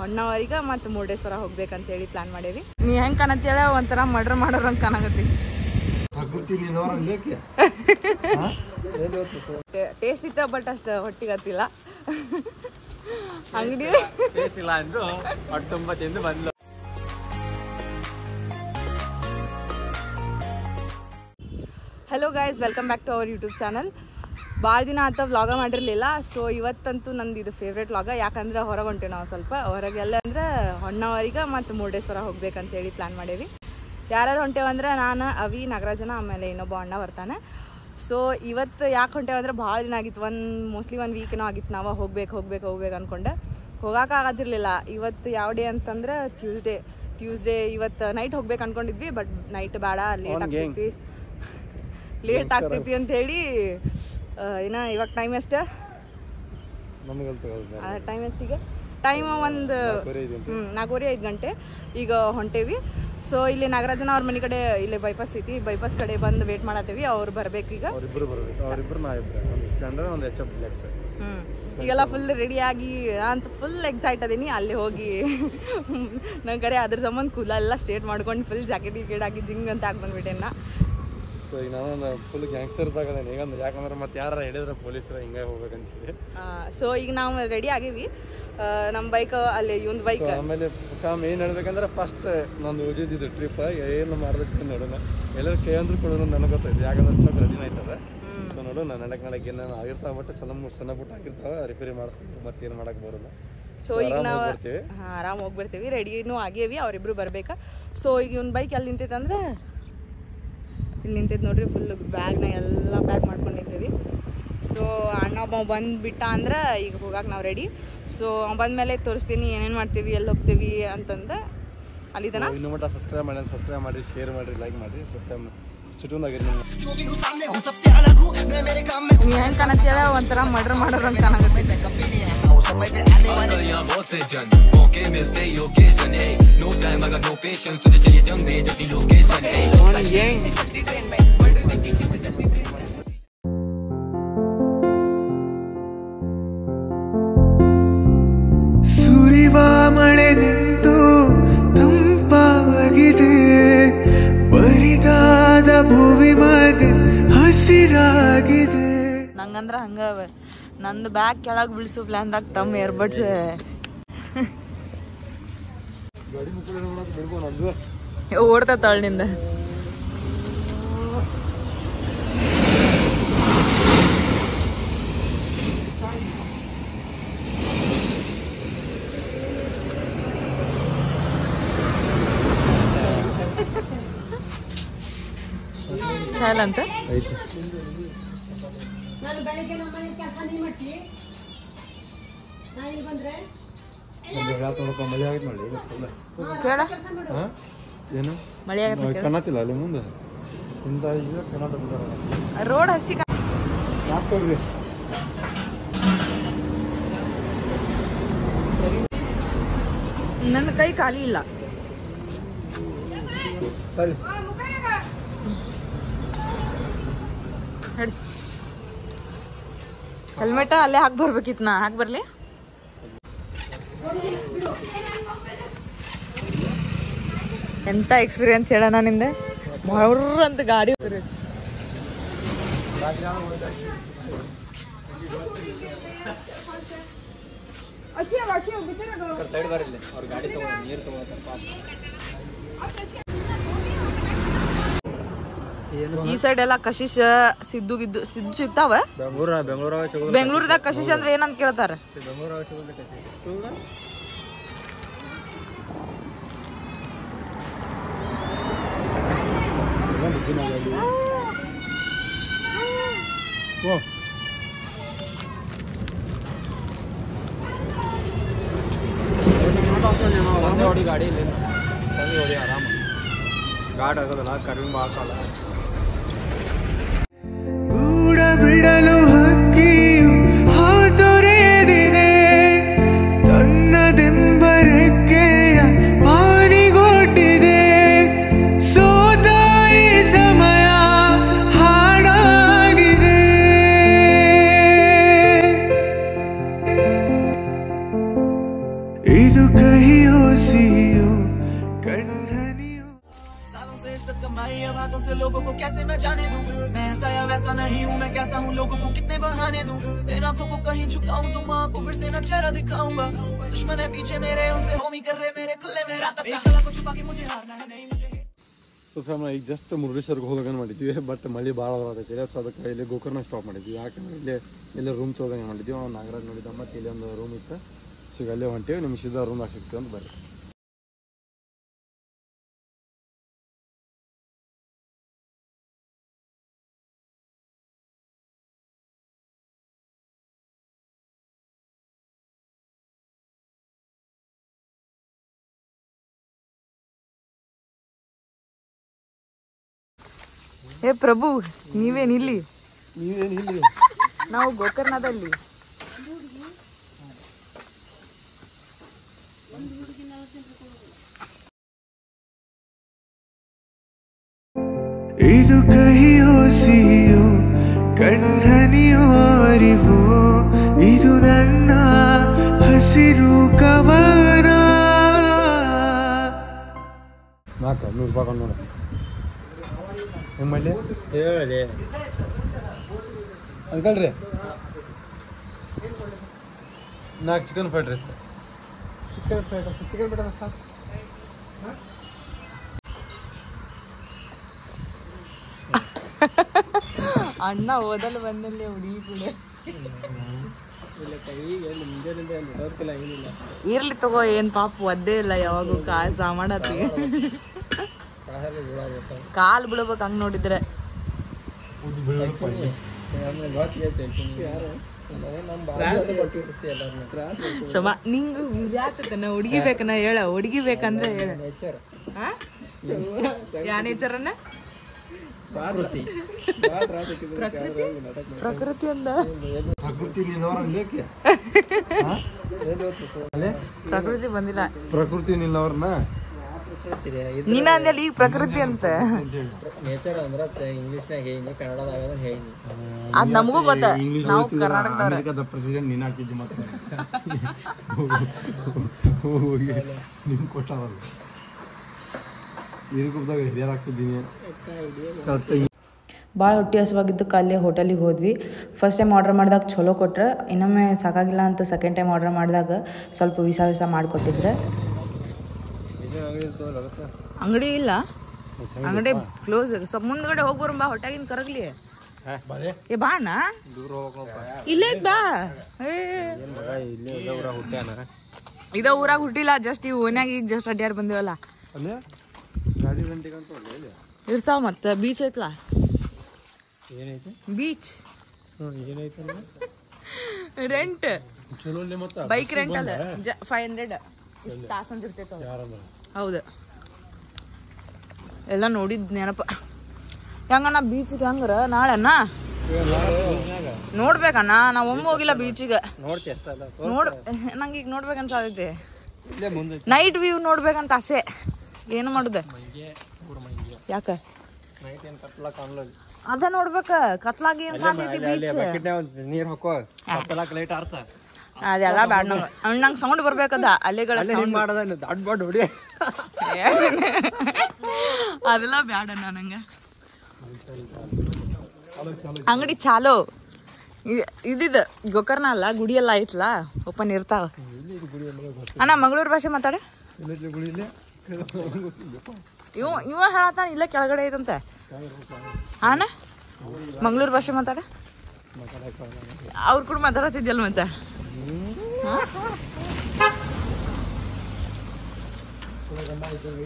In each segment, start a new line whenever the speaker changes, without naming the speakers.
ಹೊನ್ನಾವರಿಗೆ ಮತ್ತು ಮುರುಡೇಶ್ವರ ಹೋಗ್ಬೇಕಂತೇಳಿ ಪ್ಲಾನ್ ಮಾಡೇವಿ. ನೀ ಹೆಂಗೆ ಕಾಣತ್ತೇಳ ಒಂಥರ ಮರ್ಡರ್ ಮಾಡೋರು ಹಂಗೆ ಕಾಣಕತ್ತಿ. ಟೇಸ್ಟ್ ಇತ್ತ ಬಟ್ ಅಷ್ಟು ಹೊಟ್ಟಿಗೆ ಹತ್ತಿಲ್ಲ. ಅಂಗಡಿ
ಟೇಸ್ಟ್ ಇಲ್ಲ ಅಂದು 19 ಬಂದ್ಲು.
Hello guys, welcome back to our YouTube channel. ಭಾಳ ದಿನ ಅಂತ ವ್ಲಾಗ ಮಾಡಿರಲಿಲ್ಲ. ಸೊ ಇವತ್ತಂತೂ ನಂದು ಇದು ಫೇವ್ರೇಟ್ ವ್ಲಾಗ. ಯಾಕಂದ್ರೆ ಹೊರಗೆ ಹೊಂಟೇವಿ ನಾವು ಸ್ವಲ್ಪ ಹೊರಗೆಲ್ಲ ಅಂದ್ರೆ ಹೊನ್ನಾವರಿಗೆ ಮತ್ತು ಮುರುಡೇಶ್ವರ ಹೋಗ್ಬೇಕಂತೇಳಿ ಪ್ಲಾನ್ ಮಾಡೇವಿ. ಯಾರ್ಯಾರು ಹೊಂಟೇವಂದ್ರೆ ನಾನು, ಅವಿ, ನಾಗರಾಜನ, ಆಮೇಲೆ ಇನ್ನೊಬ್ಬ ಅಣ್ಣ ಬರ್ತಾನೆ. ಸೊ ಇವತ್ತು ಯಾಕೆ ಹೊಂಟೇವಂದ್ರೆ ಭಾಳ ದಿನ ಆಗಿತ್ತು, ಮೋಸ್ಟ್ಲಿ 1 ವೀಕ್ನೋ ಆಗಿತ್ತು. ನಾವು ಹೋಗ್ಬೇಕು ಅಂದ್ಕೊಂಡೆ. ಹೋಗೋಕ್ಕಾಗತ್ತಿರಲಿಲ್ಲ. ಇವತ್ತು ಯಾವ ಡೇ ಅಂತಂದ್ರೆ ಟ್ಯೂಸ್ಡೇ. ಇವತ್ತು ನೈಟ್ ಹೋಗ್ಬೇಕು ಅಂದ್ಕೊಂಡಿದ್ವಿ, ಬಟ್ ನೈಟ್ ಬೇಡ, ಲೇಟ್ ಆಗ್ತೈತಿ ಅಂತ ಹೇಳಿ ಇನ್ನು ಇವಾಗ ಟೈಮ್ ಎಷ್ಟು ಟೈಮ್ ಎಷ್ಟಿಗೆ ಟೈಮ್ ಒಂದು 4:45 ಗಂಟೆ ಈಗ ಹೊಂಟೇವಿ. ಸೊ ಇಲ್ಲಿ ನಾಗರಾಜನ ಅವ್ರ ಮನೆ ಕಡೆ ಇಲ್ಲಿ ಬೈಪಾಸ್ ಐತಿ, ಬೈಪಾಸ್ ಕಡೆ ಬಂದು ವೇಟ್ ಮಾಡತ್ತೀವಿ. ಅವ್ರು ಬರ್ಬೇಕೀಗ. ಈಗೆಲ್ಲ ಫುಲ್ ರೆಡಿ ಆಗಿ ಅಂತ ಫುಲ್ ಎಕ್ಸೈಟ್ ಅದೀನಿ. ಅಲ್ಲಿ ಹೋಗಿ ನನ್ನ ಕಡೆ ಅದ್ರ ಸಂಬಂಧ ಕೂಲ ಎಲ್ಲ ಸ್ಟ್ರೇಟ್ ಮಾಡ್ಕೊಂಡು ಫುಲ್ ಜಾಕೆಟ್ ಆಗಿ ಜಿಂಗ್ ಅಂತ ಹಾಕಿ ಬಂದ್ಬಿಟ್ಟೆನ್ನ.
ಸೊ ಈಗ ನಾನು ಫುಲ್ ಗ್ಯಾಂಗ್ಸ್ಟರ್ದಾಗ ಹೇಗಂದ್ರೆ, ಯಾಕಂದ್ರೆ ಮತ್ತೆ ಯಾರು ಹಿಡಿದ್ರೆ ಪೊಲೀಸರು ಹಿಂಗೆ ಹೋಗ್ಬೇಕಂತೀವಿ.
ಸೊ ಈಗ ನಾವು ರೆಡಿ ಆಗೀವಿ. ನಮ್ಮ ಬೈಕ್ ಅಲ್ಲಿ ಒಂದು ಬೈಕ್.
ಆಮೇಲೆ ಏನು ಹೇಳ್ಬೇಕಂದ್ರೆ ಫಸ್ಟ್ ನಂದು ಉಜಿದಿದ್ದು ಟ್ರಿಪ್ ಏನು ಮಾಡ್ಬೇಕು ನೋಡೋಣ. ಎಲ್ಲರೂ ಕೈ ಅಂದ್ರೆ ಕೊಡೋಣ ನನಗೆ ಗೊತ್ತೈತೆ, ಯಾಕಂದ್ರೆ ಚೌಕ್ ರೆಡಿನ ಆಯ್ತದೆ. ಸೊ ನೋಡೋಣ ನಡಕ್ಕೆ ಏನೇನು ಆಗಿರ್ತಾವೆ, ಬಟ್ ಸಣ್ಣ ಪುಟ್ಟ ಆಗಿರ್ತಾವೆ, ರಿಪೇರಿ ಮಾಡಿಸ್ಬೇಕು, ಮತ್ತೇನು ಮಾಡಕ್ಕೆ ಬರೋಲ್ಲ.
ಸೊ ಈಗ ನಾವು ಆರಾಮ್ ಹೋಗ್ಬರ್ತೀವಿ. ರೆಡಿನೂ ಆಗೇವಿ, ಅವರಿಬ್ರು ಬರ್ಬೇಕಾ. ಸೊ ಈಗ ಒಂದು ಬೈಕ್ ಎಲ್ಲಿ ನಿಂತೈತೆ ಅಂದ್ರೆ ಇಲ್ಲಿ ನಿಂತೈತೆ ನೋಡ್ರಿ. ಫುಲ್ ಬ್ಯಾಗ್ನ ಎಲ್ಲ ಪ್ಯಾಕ್ ಮಾಡ್ಕೊಂಡು ನಿಂತೀವಿ. ಸೊ ಅಣ್ಣ ಒಬ್ಬ ಬಂದುಬಿಟ್ಟ ಅಂದ್ರೆ ಈಗ ಹೋಗಕ್ಕೆ ನಾವು ರೆಡಿ. ಸೊ ಬಂದಮೇಲೆ ತೋರಿಸ್ತೀನಿ ಏನೇನು ಮಾಡ್ತೀವಿ, ಎಲ್ಲಿ ಹೋಗ್ತೀವಿ ಅಂತಂದು. ಅಲ್ಲಿ ತನ
ಇನ್ನೂ ಮಟ್ಟ ಸಬ್ಸ್ಕ್ರೈಬ್ ಮಾಡಿ, ಶೇರ್ ಮಾಡಿರಿ, ಲೈಕ್ ಮಾಡಿರಿ.
ನೀ ಹೆಂಗೆ ಕಾಣತ್ತೇಳ ಒಂಥರ ಮರ್ಡರ್ ಮಾಡೋರು ಹಂಗೆ ಕಾಣಕತ್ತೈತೆ.
ಸುರಿವ ಮಳೆ ನಿಂತು ತಂಪಾಗಿದೆ, ಬರಿದಾದ ಭೂಮಿ ಮಧ್ಯೆ ಹಸಿರಾಗಿದೆ.
ನಂಗಂದ್ರ ಹಂಗ ನಂದು ಬ್ಯಾಗ್ ಕೆಳಗೆ ಬೀಳ್ಸು ಪ್ಲಾನ್ದಾಗ ತಮ್ಮ ಏರ್ಬಡ್ಸ್ ಓಡ್ತಾ ತಳ್ಳಿಂದ. ಚಾಲ ಅಂತ
ಕಾಣತಿಲ್ಲ ಅಲ್ಲಿ ಮುಂದೆ
ರೋಡ್ ಹಸಿ. ನನ್ನ ಕೈ ಖಾಲಿ ಇಲ್ಲ. ಹೆಲ್ಮೆಟ್ ಅಲ್ಲೇ ಹಾಕಿ ಬರ್ಬೇಕಿತ್ತು. ನಾ ಹಾಕಿ ಬರ್ಲಿ. ಎಂತ ಎಕ್ಸ್ಪೀರಿಯನ್ಸ್ ಹೇಳೋಣ ನಿಂದೆ. ಅಂತ ಗಾಡಿ ಈ ಸೈಡ್ ಎಲ್ಲ ಕಶಿಶ್ ಸಿದ್ದು ಸಿಗ್ತಾವ. ಬೆಂಗಳೂರದಾಗ ಕಶಿಶ್ ಅಂದ್ರೆ ಏನಂತ ಕೇಳ್ತಾರ.
ಗಾಡಿ ಆರಾಮ ಗಾಡ್ ಆಗೋದಲ್ಲ, ಕಡಿಮೆ ಹಾಕಲ್ಲ.
ಗೂಡ ಬಿಡಲು ಹಕ್ಕಿಯು ಹಾತೊರೆದಿದೆ, ತನ್ನದೆಂಬ ರೆಕ್ಕೆಯ ಪಾರಿಗೊಟ್ಟಿದೆ. ಸೋತಾಯಿ ಸಮಯ ಹಾಡಾಗಿದೆ. ಇದು कहियो सियो कन्हनियो
सालों से इज्जत कमाई है बातों से लोगों को कैसे मैं जाने दूं मैं ऐसा या वैसा नहीं हूँ मैं कैसा हूँ लोगों को कितने बहाने दूं तेरे आंखों को कहीं झुकाऊं तो माँ को फिर से न चेहरा दिखाऊंगा दुश्मन है पीछे मेरे उनसे होमी कर रहे मेरे खुले में रात एक कला को छुपा के मुझे हारना है नहीं मुझे
ಸೊ ಫ್ಯಾಮಿಲಿ ಈಗ ಜಸ್ಟ್ ಮುರುಡೇಶ್ವರ್ಗೆ ಹೋಗೋಂಗೆ ಮಾಡಿದ್ವಿ ಬಟ್ ಮಳೆ ಭಾಳ ಬರ್ತೈತಿ ಸೊ ಅದಕ್ಕೆ ಇಲ್ಲಿ ಗೋಕರ್ಣ ಸ್ಟಾಪ್ ಮಾಡಿದ್ವಿ ಯಾಕಂದ್ರೆ ಇಲ್ಲೇ ರೂಮ್ ತೊಗೊಂಡಂಗೆ ಮಾಡಿದ್ವಿ ಅವ್ನು ನಾಗರಾಜ್ ನೋಡಿದ್ದ ಮತ್ತು ಇಲ್ಲಿ ಒಂದು ರೂಮ್ ಇತ್ತು ಸೊ ಈಗ ಅಲ್ಲೇ ಹೊಂಟೀವಿ ನಿಮ್ಗೆ ಸೀದಾ ರೂಮ್ದಾಗ ಸಿಗ್ತೀವಿ ಅಂತ ಬರ್ರಿ
ಹೇ ಪ್ರಭು ನೀವೇನಿಲ್ಲಿ
ನೀವೇನು ಇಲ್ಲಿ
ನಾವು ಗೋಕರ್ಣದಲ್ಲಿ
ಇದು ಕಹಿಯೋ ಸಿಹಿಯೋ ಕಣ್ಣನಿಯೋ ಅರಿವೋ ಇದು ನನ್ನ ಹಸಿರು ಕವನ
400 ರೂಪಾಯಿ ನೋಡ ಹೆಂಗೆ ಮಾಡಲಿ ಹೇಳಿ ಅಂಕಲ್ ರೀ 4 ಚಿಕನ್ ಫ್ರೈಡ್ ರೈಸ್ ಚಿಕನ್ ಬೇಡ ಸಾಕು
ಅಣ್ಣ ಓದಲು ಬಂದಲ್ಲಿ ಹುಡುಗಿ ಕೂಡ ಇರ್ಲಿ ತಗೋ ಏನ್ ಪಾಪ ಒದ್ದೇ ಇಲ್ಲ ಯಾವಾಗೂ ಸಾಮಾಡತ್ತಿ ಕಾಲ್ ಬಿಡ್ಬೇಕು ಹಂಗ್ ನೋಡಿದ್ರೆ ಸಮ ನಿಂಗ ವಿರಾತನ ಹುಡುಗಿ ಬೇಕನ ಹೇಳ ಹುಡುಗಿ ಬೇಕಂದ್ರೆ ಹೇಳ ಯಾ ನೇಚರನ್ನ ಪ್ರಕೃತಿ ಅಂದ ಪ್ರಕೃತಿ ಬಂದಿಲ್ಲ
ಪ್ರಕೃತಿ ನಿಲ್ಲವ್ರನ್ನ
ನೀನ ಅಂದಲ್ಲಿ ಈಗ ಪ್ರಕೃತಿ ಅಂತ
ನೇಚರ್ ಅಂದ್ರ ಇಂಗ್ಲಿಷ್ನಾಗ ಹೇಳಿ ಕನ್ನಡದಾಗ ಹೇಳಿ
ಅದ್ ನಮಗೂ ಗೊತ್ತ ನಾವು ಕರ್ನಾಟಕದವ್ರ
ಅಮೆರಿಕದ ಪ್ರೆಸಿಡೆಂಟ್ ನೀನ್ ಹಾಕಿದ್ದು ಮತ್ತೆ ಹೋಗಿ ನಿಮ್ ಕೊಟ್ಟಾರಲ್ಲ ಇರುಗುಬ್ದಾಗ ಹಿರಿಯರ್ ಹಾಕ್ತಿದ್ದೀನಿ
ಭಾಳ ಹೊಟ್ಟೆ ಹಸುವಾಗಿದ್ದಕ್ಕೆ ಅಲ್ಲೇ ಹೋಟೆಲಿಗೆ ಹೋದ್ವಿ ಫಸ್ಟ್ ಟೈಮ್ ಆರ್ಡ್ರ್ ಮಾಡಿದಾಗ ಚಲೋ ಕೊಟ್ರೆ ಇನ್ನೊಮ್ಮೆ ಸಾಕಾಗಿಲ್ಲ ಅಂತ ಸೆಕೆಂಡ್ ಟೈಮ್ ಆರ್ಡ್ರ್ ಮಾಡಿದಾಗ ಸ್ವಲ್ಪ ವಿಸ ಮಾಡಿಕೊಟ್ಟಿದ್ರೆ
ಅಂಗಡಿ ಇಲ್ಲ ಅಂಗಡಿ ಕ್ಲೋಸ್ ಸ್ವಲ್ಪ ಮುಂದ್ಗಡೆ ಹೋಗಿ ಬರೋಣ ಬಾ ಹೊಟ್ಟಾಗಿನ ಕರಗ್ಲಿ ಏ ಬಾ ಅಣ್ಣ ಇಲ್ಲೇ ಬಾ ಇದ ಊರಾಗ ಹುಟ್ಟಿಲ್ಲ ಜಸ್ಟ್ ಈ ಓನ್ಯಾಗ ಈಗ ಜಸ್ಟ್ ಅಡ್ಡಾಡಿ ಬಂದಿವಲ್ಲ ಇರ್ತಾವ ಮತ್ತೆ ಬೀಚ್ ಐತ್ಲಾ ಬೀಚ್ ರೆಂಟ್ ಬೈಕ್ ರೆಂಟ್ ಅಲ್ಲ 500 ಇಷ್ಟು ತಾಸು ಅಂತ ಇರ್ತೈತ ಹೌದು ಎಲ್ಲ ನೋಡಿದ್ ನೆನಪ ಹೆಂಗಣ್ಣ ಬೀಚಿಗೆ ಹೆಂಗ್ರ ನಾಳೆಣ್ಣ ನೋಡ್ಬೇಕಣ್ಣ ನಾವ್ ಒಮ್ಮೆ ಹೋಗಿಲ್ಲ ಬೀಚಿಗೆ ನೋಡ್ ನಂಗೆ ಈಗ ನೋಡ್ಬೇಕನ್ಸತೈತಿ ನೈಟ್ ವ್ಯೂ ನೋಡ್ಬೇಕಂತ ಆಸೆ ಏನು ಮಾಡುದ ಯಾಕ ಅದ ನೋಡ್ಬೇಕ ಕತ್ಲಾಗ ಏನ್ ಕಾಣ್ತೈತಿ ಬೀಚ್
ನೀರ್ ಹಾಕೋ ಲೈಟ್ ಆರ್ಸ
ಅದೆಲ್ಲ ಬ್ಯಾಡ ನಂಗೆ ಸೌಂಡ್ ಬರ್ಬೇಕದ ಅಲೆಗಳ ಸೌಂಡ್ ಅದೆಲ್ಲ ಬ್ಯಾಡ ನಂಗೆ ಅಂಗಡಿ ಚಾಲೋ ಇದಿದ ಗೋಕರ್ಣ ಅಲ್ಲ ಗುಡಿ ಎಲ್ಲ ಐತ್ಲಾ ಓಪನ್ ಇರ್ತಾವ ಅಣ್ಣ ಮಂಗಳೂರು ಭಾಷೆ ಮಾತಾಡ ಇವ ಹೇಳತ್ತಾನ ಇಲ್ಲ ಕೆಳಗಡೆ ಐತಂತೆ ಅಣ್ಣ ಮಂಗಳೂರು ಭಾಷೆ ಮಾತಾಡ ಅವ್ರ ಕೂಡ ಮಾತಾಡತ್ತಿದ್ಯಲ್ಲ ಮತ್ತೆ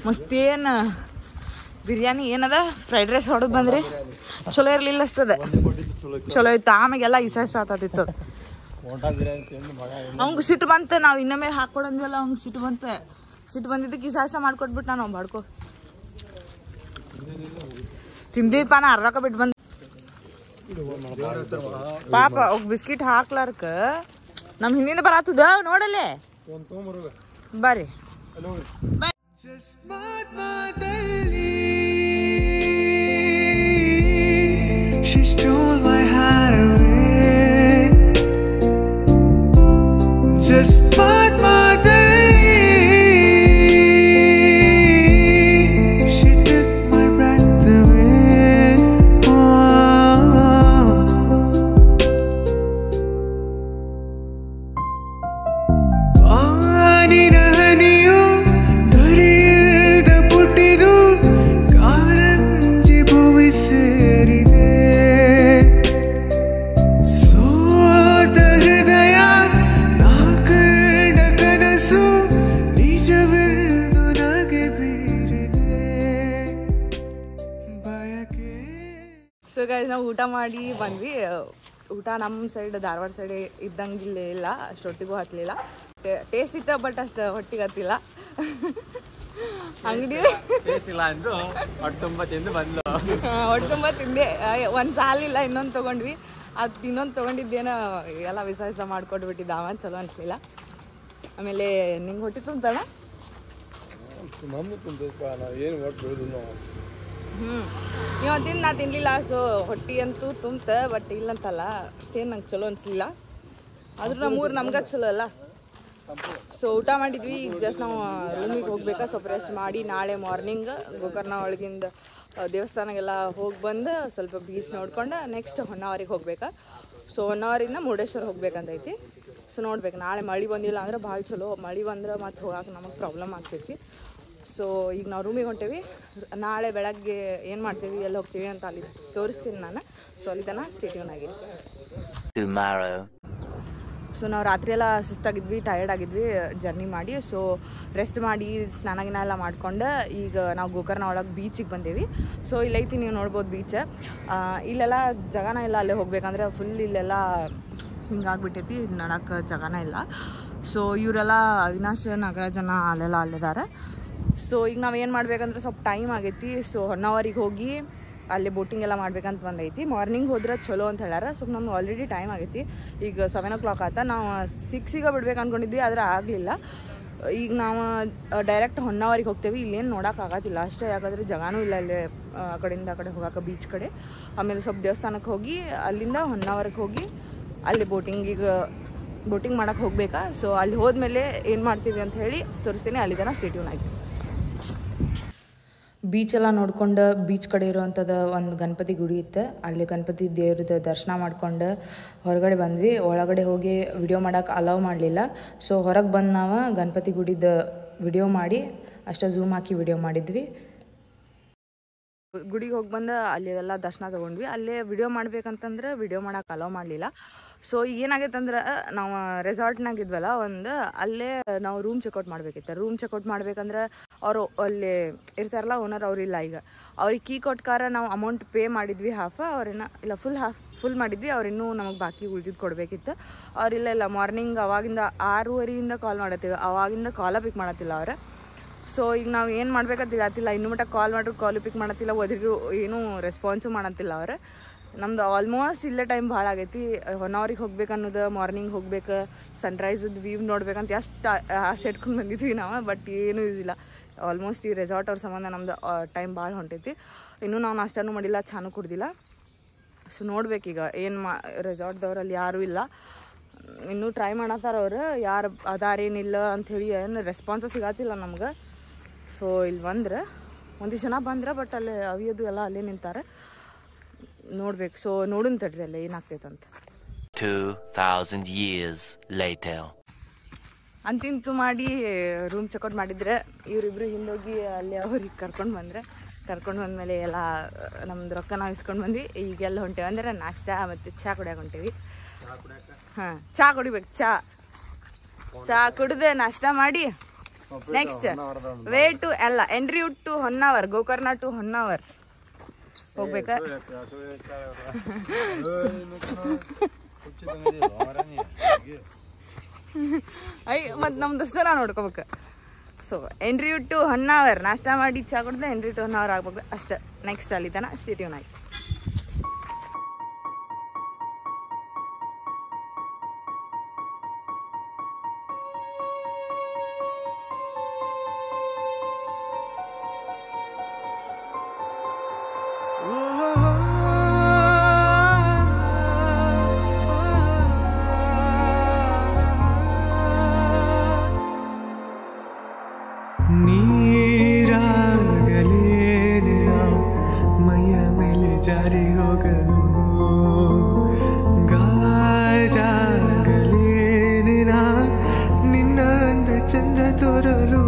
ಮಸ್ತ್ ಏನ್ ಬಿರಿಯಾನಿ ಏನದ ಫ್ರೈಡ್ ರೈಸ್ ಹೊಡೆದ್ ಬಂದ್ರಿ ಚಲೋ ಇರ್ಲಿಲ್ಲ ಅಷ್ಟದ ಚಲೋ ಇತ್ತು ಆಮೇಲೆಲ್ಲ ಇಸಾಯ್ಸ ಆತತಿತ್ತು ಅವಂಗ ಸಿಟ್ಟು ಬಂತ ನಾವ್ ಇನ್ನೊಮ್ಮೆ ಹಾಕೊಡಂದಿಲ್ಲ ಅವಂಗ ಸಿಟ್ಟು ಬಂದಿದ್ದಕ್ಕೆ ಇಸಾಯ್ಸ ಮಾಡ್ಕೊಟ್ಬಿಟ್ಟು ನಾನು ಬಾಡ್ಕೊ ತಿಂದಿಪ್ಪ ನಾ ಅರ್ಧಕ ಬಿಟ್ಟು ಬಂದ ಪಾಪ ಅವ್ ಬಿಸ್ಕಿಟ್ ಹಾಕ್ಲಾರ್ಕ ನಮ್ ಹಿಂದಿಂದ ಬರತ್ತದ ನೋಡಲ್ಲೇ ಬರ್ರಿ
She stole my heart away. Just ಮಾತಲ್ಲಿ
ಸೊ ಗೈಸ್ ನಾವು ಊಟ ಮಾಡಿ ಬಂದ್ವಿ. ಊಟ ನಮ್ಮ ಸೈಡ್ ಧಾರವಾಡ ಸೈಡ್ ಇದ್ದಂಗಿಲ್ಲ ಇಲ್ಲ, ಅಷ್ಟೊಟ್ಟಿಗೂ ಹತ್ತಲಿಲ್ಲ. ಟೇಸ್ಟ್ ಇತ್ತು ಬಟ್ ಅಷ್ಟು ಹೊಟ್ಟಿಗೆ ಹತ್ತಿಲ್ಲ. ಅಂಗಡಿ
ಟೇಸ್ಟ್ ಇಲ್ಲ ಅಂದು ಹೊಟ್ಟೆ ತಿಂದು ಬಂದ್ಲು.
ಹೊಟ್ಟೆ ತಿಂದೆ. ಒಂದು ಸಾಲಿಲ್ಲ, ಇನ್ನೊಂದು ತೊಗೊಂಡ್ವಿ. ಅದು ಇನ್ನೊಂದು ತೊಗೊಂಡಿದ್ದೇನೋ ಎಲ್ಲ ವಿಸ ಮಾಡ್ಕೊಟ್ಬಿಟ್ಟಿದ್ದ. ಅವ ಚಲೋ ಅನಿಸ್ಲಿಲ್ಲ. ಆಮೇಲೆ ನಿಂಗೆ ಹೊಟ್ಟೆ ತುಂಬ್ತಾಳ?
ನಮ್ಮದು ತುಂಬಿದಪ್ಪ, ನಾವು ಏನು ಒಟ್ಟು ಬೆಳೆದಿಲ್ಲ.
ಇವತ್ತಿನ ನಾ ತಿನ್ನಲಿಲ್ಲ. ಸೊ ಹೊಟ್ಟೆ ಅಂತೂ ತುಂಬ್ತ, ಬಟ್ ಇಲ್ಲಂತಲ್ಲ ಅಷ್ಟೇನು ನಂಗೆ ಚಲೋ ಅನಿಸ್ಲಿಲ್ಲ. ಆದ್ರೂ ನಮ್ಮೂರು ನಮ್ಗೆ ಚಲೋ ಅಲ್ಲ. ಸೊ ಊಟ ಮಾಡಿದ್ವಿ. ಈಗ ಜಸ್ಟ್ ನಾವು ರೂಮಿಗೆ ಹೋಗ್ಬೇಕಾ, ಸ್ವಲ್ಪ ರೆಸ್ಟ್ ಮಾಡಿ ನಾಳೆ ಮಾರ್ನಿಂಗ್ ಗೋಕರ್ಣ ಒಳಗಿಂದ ದೇವಸ್ಥಾನಕ್ಕೆಲ್ಲ ಹೋಗಿ ಬಂದು ಸ್ವಲ್ಪ ಬೀಚ್ ನೋಡ್ಕೊಂಡು ನೆಕ್ಸ್ಟ್ ಹೊನ್ನಾವರಿಗೆ ಹೋಗ್ಬೇಕಾ. ಸೊ ಹೊನ್ನಾವರಿಂದ ಮುರುಡೇಶ್ವರ ಹೋಗ್ಬೇಕಂತೈತಿ. ಸೊ ನೋಡ್ಬೇಕು. ನಾಳೆ ಮಳೆ ಬಂದಿಲ್ಲ ಅಂದ್ರೆ ಭಾಳ ಚಲೋ. ಮಳೆ ಬಂದ್ರೆ ಮತ್ತು ಹೋಗಕ್ಕೆ ನಮಗೆ ಪ್ರಾಬ್ಲಮ್ ಆಗ್ತೈತಿ. ಸೊ ಈಗ ನಾವು ರೂಮಿಗೆ ಹೊಂಟೇವಿ. ನಾಳೆ ಬೆಳಗ್ಗೆ ಏನು ಮಾಡ್ತೀವಿ, ಎಲ್ಲಿ ಹೋಗ್ತೀವಿ ಅಂತ ಅಲ್ಲಿ ತೋರಿಸ್ತೀನಿ ನಾನು. ಸೊ ಅಲ್ಲಿ ತನಕ ಸ್ಟೇ ಟ್ಯೂನ್ ಆಗಿರಿ. ಸೊ ನಾವು ರಾತ್ರಿ ಎಲ್ಲ ಸುಸ್ತಾಗಿದ್ವಿ, ಟಯರ್ಡ್ ಆಗಿದ್ವಿ ಜರ್ನಿ ಮಾಡಿ. ಸೊ ರೆಸ್ಟ್ ಮಾಡಿ ಸ್ನಾನ ಗಿನ ಎಲ್ಲ ಮಾಡ್ಕೊಂಡು ಈಗ ನಾವು ಗೋಕರ್ಣ ಒಳಗೆ ಬೀಚಿಗೆ ಬಂದೇವಿ. ಸೊ ಇಲ್ಲೈತಿ, ನೀವು ನೋಡ್ಬೋದು ಬೀಚ್. ಇಲ್ಲೆಲ್ಲ ಜಾಗನ ಇಲ್ಲ ಅಲ್ಲೇ ಹೋಗ್ಬೇಕಂದ್ರೆ. ಫುಲ್ ಇಲ್ಲೆಲ್ಲ ಹಿಂಗಾಗ್ಬಿಟ್ಟೈತಿ, ನಡಕ್ಕೆ ಜಾಗನ ಇಲ್ಲ. ಸೊ ಇವರೆಲ್ಲ ಅವಿನಾಶ್ ನಾಗರಾಜನ ಅಲ್ಲೆಲ್ಲ ಅಲ್ಲಿದ್ದಾರೆ. ಸೊ ಈಗ ನಾವು ಏನು ಮಾಡ್ಬೇಕಂದ್ರೆ ಸ್ವಲ್ಪ ಟೈಮ್ ಆಗೈತಿ. ಸೊ ಹೊನ್ನಾವರಿಗೆ ಹೋಗಿ ಅಲ್ಲಿ ಬೋಟಿಂಗ್ ಎಲ್ಲ ಮಾಡ್ಬೇಕಂತ ಬಂದೈತಿ. ಮಾರ್ನಿಂಗ್ ಹೋದ್ರೆ ಚಲೋ ಅಂತ ಹೇಳ್ಯಾರ. ಸೊ ನಮ್ಗೆ ಆಲ್ರೆಡಿ ಟೈಮ್ ಆಗೈತಿ. ಈಗ 7 o'clock ಆಯ್ತಾ. ನಾವು 6ಗೆ ಬಿಡ್ಬೇಕು ಅಂದ್ಕೊಂಡಿದ್ವಿ, ಆದರೆ ಆಗಲಿಲ್ಲ. ಈಗ ನಾವು ಡೈರೆಕ್ಟ್ ಹೊನ್ನಾವರಿಗೆ ಹೋಗ್ತೇವೆ. ಇಲ್ಲೇನು ನೋಡೋಕ್ಕಾಗೋದಿಲ್ಲ ಅಷ್ಟೇ, ಯಾಕಂದರೆ ಜಾಗನೂ ಇಲ್ಲ ಅಲ್ಲಿ ಆ ಕಡೆಯಿಂದ ಆ ಕಡೆ ಹೋಗೋಕೆ ಬೀಚ್ ಕಡೆ. ಆಮೇಲೆ ಸ್ವಲ್ಪ ದೇವಸ್ಥಾನಕ್ಕೆ ಹೋಗಿ ಅಲ್ಲಿಂದ ಹೊನ್ನಾವರಿಗೆ ಹೋಗಿ ಅಲ್ಲಿ ಬೋಟಿಂಗ್ ಮಾಡೋಕ್ಕೆ ಹೋಗ್ಬೇಕಾ. ಸೊ ಅಲ್ಲಿ ಹೋದ್ಮೇಲೆ ಏನು ಮಾಡ್ತೀವಿ ಅಂತ ಹೇಳಿ ತೋರಿಸ್ತೀನಿ. ಅಲ್ಲಿಂದ ಸ್ಟೇ ಟ್ಯೂನ್ ಆಗಿ
ಬೀಚೆಲ್ಲ ನೋಡ್ಕೊಂಡು ಬೀಚ್ ಕಡೆ ಇರೋವಂಥದ್ದು ಒಂದು ಗಣಪತಿ ಗುಡಿ ಇತ್ತು. ಅಲ್ಲಿ ಗಣಪತಿ ದೇವ್ರದ್ದು ದರ್ಶನ ಮಾಡ್ಕೊಂಡು ಹೊರಗಡೆ ಬಂದ್ವಿ. ಒಳಗಡೆ ಹೋಗಿ ವಿಡಿಯೋ ಮಾಡೋಕೆ ಅಲೌ ಮಾಡಲಿಲ್ಲ. ಸೊ ಹೊರಗೆ ಬಂದು ನಾವು ಗಣಪತಿ ಗುಡಿದ ವಿಡಿಯೋ ಮಾಡಿ ಅಷ್ಟೇ ಝೂಮ್ ಹಾಕಿ ವಿಡಿಯೋ ಮಾಡಿದ್ವಿ.
ಗುಡಿಗೆ ಹೋಗಿ ಬಂದು ಅಲ್ಲೆಲ್ಲ ದರ್ಶನ ತೊಗೊಂಡ್ವಿ. ಅಲ್ಲೇ ವಿಡಿಯೋ ಮಾಡ್ಬೇಕಂತಂದ್ರೆ ವಿಡಿಯೋ ಮಾಡೋಕೆ ಅಲೋ ಮಾಡಲಿಲ್ಲ. ಸೊ ಏನಾಗೈತೆ ಅಂದ್ರೆ ನಾವು ರೆಸಾರ್ಟ್ನಾಗಿದ್ವಲ್ಲ ಅಲ್ಲೇ ನಾವು ರೂಮ್ ಚೆಕ್ಔಟ್ ಮಾಡಬೇಕಿತ್ತು. ರೂಮ್ ಚೆಕ್ಔಟ್ ಮಾಡ್ಬೇಕಂದ್ರೆ ಅವರು ಅಲ್ಲಿ ಇರ್ತಾರಲ್ಲ ಓನರ್, ಅವರಿಲ್ಲ. ಈಗ ಅವ್ರಿಗೆ ಕೀ ಕೊಟ್ಟಾರ ನಾವು ಅಮೌಂಟ್ ಪೇ ಮಾಡಿದ್ವಿ ಹಾಫ್. ಅವ್ರೇನ ಇಲ್ಲ ಫುಲ್ ಮಾಡಿದ್ವಿ. ಅವ್ರಿನ್ನೂ ನಮಗೆ ಬಾಕಿ ಉಳಿದಿದ್ದು ಕೊಡಬೇಕಿತ್ತು. ಅವರಿಲ್ಲ ಮಾರ್ನಿಂಗ್ ಅವಾಗಿಂದ 6:30 ಕಾಲ್ ಮಾಡತ್ತೀವಿ. ಅವಾಗಿಂದ ಕಾಲ ಪಿಕ್ ಮಾಡತ್ತಿಲ್ಲ ಅವ್ರು. ಸೊ ಈಗ ನಾವು ಏನು ಮಾಡ್ಬೇಕಂತ ಗೊತ್ತಿಲ್ಲ. ಇನ್ನೂ ಮಟ್ಟ ಕಾಲ್ ಮಾಡ್ರು ಕಾಲು ಪಿಕ್ ಮಾಡತ್ತಿಲ್ಲ, ಓದಿದ್ರು ಏನೂ ರೆಸ್ಪಾನ್ಸು ಮಾಡತ್ತಿಲ್ಲ ಅವ್ರು. ನಮ್ದು ಆಲ್ಮೋಸ್ಟ್ ಇಲ್ಲೇ ಟೈಮ್ ಭಾಳ ಆಗೈತಿ. ಹೊನ್ನಾವರಿಗೆ ಹೋಗ್ಬೇಕು ಅನ್ನೋದು, ಮಾರ್ನಿಂಗ್ ಹೋಗ್ಬೇಕು, ಸನ್ರೈಸದ ವ್ಯೂ ನೋಡ್ಬೇಕಂತ ಎಷ್ಟು ಆಸೆ ಇಟ್ಕೊಂಡು ಬಂದಿದ್ವಿ ನಾವು. ಬಟ್ ಏನೂ ಯೂಸ್ ಇಲ್ಲ. ಆಲ್ಮೋಸ್ಟ್ ಈ ರೆಸಾರ್ಟ್ ಅವ್ರ ಸಂಬಂಧ ನಮ್ದು ಟೈಮ್ ಭಾಳ ಹೊಂಟೈತಿ. ಇನ್ನೂ ನಾವು ನಾಷ್ಟಾನೂ ಮಾಡಿಲ್ಲ, ಚಾನೂ ಕುಡ್ದಿಲ್ಲ. ಸೊ ನೋಡ್ಬೇಕೀಗ ಏನು ರೆಸಾರ್ಟ್ದವ್ರಲ್ಲಿ ಯಾರೂ ಇಲ್ಲ. ಇನ್ನೂ ಟ್ರೈ ಮಾಡತ್ತಾರ ಅವ್ರು, ಯಾರು ಅದಾರೇನಿಲ್ಲ ಅಂಥೇಳಿ ಏನು ರೆಸ್ಪಾನ್ಸ ಸಿಗತ್ತಿಲ್ಲ ನಮ್ಗೆ. ಸೊ ಇಲ್ಲಿ ಬಂದ್ರೆ ಒಂದಿಷ್ಟು ಜನ ಬಂದ್ರೆ, ಬಟ್ ಅಲ್ಲಿ ಅವಿಯೋದು ಎಲ್ಲ ಅಲ್ಲೇ ನಿಂತಾರೆ. ನೋಡ್ಬೇಕು. ಸೊ ನೋಡೋಣ ತಡ್ರಿ ಅಲ್ಲೇ ಏನಾಗ್ತೈತಂತ.
2000 years later.
ಅಂತಿಂತು ಮಾಡಿ ರೂಮ್ ಚೆಕ್ಔಟ್ ಮಾಡಿದ್ರೆ ಇವರಿಬ್ರು ಹಿಂದೋಗಿ ಅಲ್ಲಿ ಅವ್ರಿಗೆ ಕರ್ಕೊಂಡು ಬಂದಮೇಲೆ ಎಲ್ಲ ನಮ್ದು ರೊಕ್ಕ ನಾವು ಇಸ್ಕೊಂಡು ಬಂದ್ವಿ. ಈಗೆಲ್ಲ ಹೊಂಟೇವಿ ಅಂದ್ರೆ ನಾಷ್ಟ ಮತ್ತು ಚಹಾ ಕುಡಿಯೋಕೆ ಹೊಂಟೇವಿ. ಹಾಂ, ಚಹಾ ಕುಡಿಬೇಕು. ಚಹಾ ಕುಡಿದೆ ನಾಷ್ಟ ಮಾಡಿ ನೆಕ್ಸ್ಟ್ ವೇ ಟು ಎಲ್ಲ entry to Honnavar, Gokarna to Honnavar ಹೋಗ್ಬೇಕಾ. ಮತ್ತು ನಮ್ದಷ್ಟ ನಾವು ನೋಡ್ಕೋಬೇಕು. ಸೊ ಎಂಟ್ರಿ ಟು ಹೊನ್ನಾವರ್ ನಾಷ್ಟ ಮಾಡಿ ಚಹಾ ಕುಡ್ದೆ ಎಂಟ್ರಿ ಟು ಹೊನ್ನಾವರ್ ಆಗ್ಬೇಕು ಅಷ್ಟೇ. ನೆಕ್ಸ್ಟ್ ಅಲ್ಲಿ ತನಕ ಸ್ಟೇ ಟ್ಯೂನ್ ಆಗಿ.
ನೀರಾಗಲೇನಿರ ಮೈಯ ಮೇಲೆ ಜಾರಿ ಹೋಗಲು, ಗಾಜಾಗಲೇನಿರ ನಿನ್ನ ಅಂದ ಚಂದ ತೋರಲು.